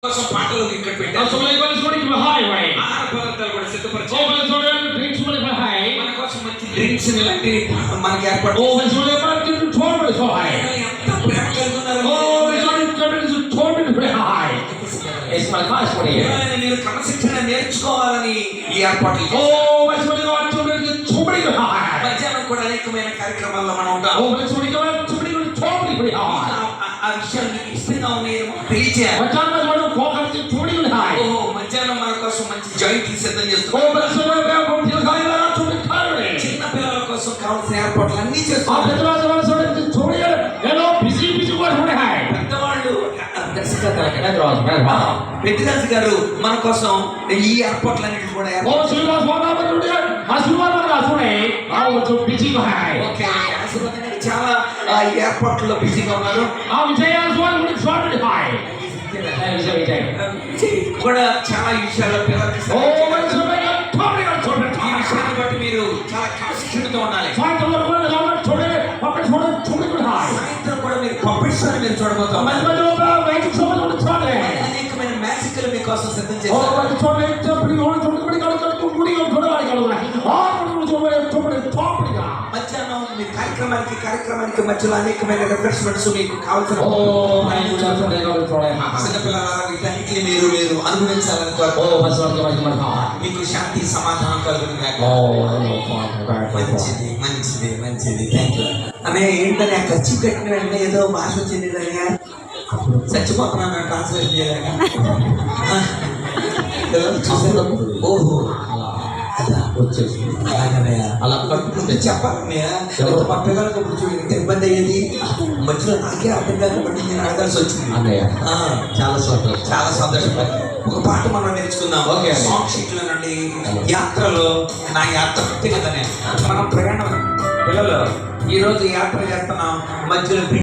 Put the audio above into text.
కోసం పాటలు ఇక్కడ పెట్టారు. ఆహార పదార్థాలు కూడా సిద్ధపరిచారు. మన కోసం మంచి డ్రింక్స్ ఇలాంటి మనకి ఏర్పాటు. ఎంత ప్రేమ కలిగి ఉన్నారు. మీరు క్రమశిక్షణ నేర్చుకోవాలని ఈ ఏర్పాట్లు. మధ్యాహ్నం కూడా అనేకమైన కార్యక్రమాల్లో మనం ఉంటాం. ఆ విషయాలు మీకు ఇష్టంగా ఉన్నాయి తెలియజేయాలి. మధ్యాహ్నం మన కోసం మంచి జాయింట్ సిద్ధం చేస్తున్నాం. చిన్న పిల్లల కోసం కావాల్సిన ఏర్పాట్లు అన్ని చేస్తున్నాం. పెద్దరాజు గారు మన కోసం ఈ ఏర్పాట్లన్నిటి కూడా చాలా ఏర్పాట్లలో బిజీగా ఉన్నారు. కూడా చాలా విషయాల్లో పిల్లలకి ఈ విషయాన్ని బట్టి మీరు చాలా క్రమశిక్షణతో ఉండాలి. సాయంత్రం కూడా మీరు పబ్లిష్ మీరు చూడబోతాం. అనేకమైన మ్యాజిక్లు మీకోసం సిద్ధం చేస్తారు. మధ్యాహ్నం మీ కార్యక్రమానికి మధ్యలో అనేకమైన రిఫ్రెష్మెంట్స్ మీకు కావాల్సిన వీటన్నిటిని మీరు అనుభవించాలని మీకు శాంతి సమాధానం కలుగుతుంది. మంచిది మంచిది థ్యాంక్ యూ. ఆమె ఏంటని ఆ ఖర్చు కట్టిన వెంటనే ఏదో భాష వచ్చింది చచ్చిపోతున్నాను ట్రాన్స్లేట్ చేయలేక. ఓహో వచ్చేసి అలా కట్టుకుంటే చెప్పాలన్నయ్య. మా పిల్లలకు ఇప్పుడు చూడండి ఎంత ఇబ్బంది అయ్యేది. మధ్యలో నాకే అర్థం కాకపోతే నేను అడగాల్సి వచ్చింది అన్నయ్య. చాలా సంతోషం, చాలా సంతోషం. ఒక పాట మనం నేర్చుకుందాం. ఓకే సాంగ్ షీట్లో నుండి యాత్రలో నా యాత్ర వ్యక్తిగతనే మనం ప్రయాణం. పిల్లలు ఈరోజు యాత్ర చేస్తున్నాం. మధ్యలో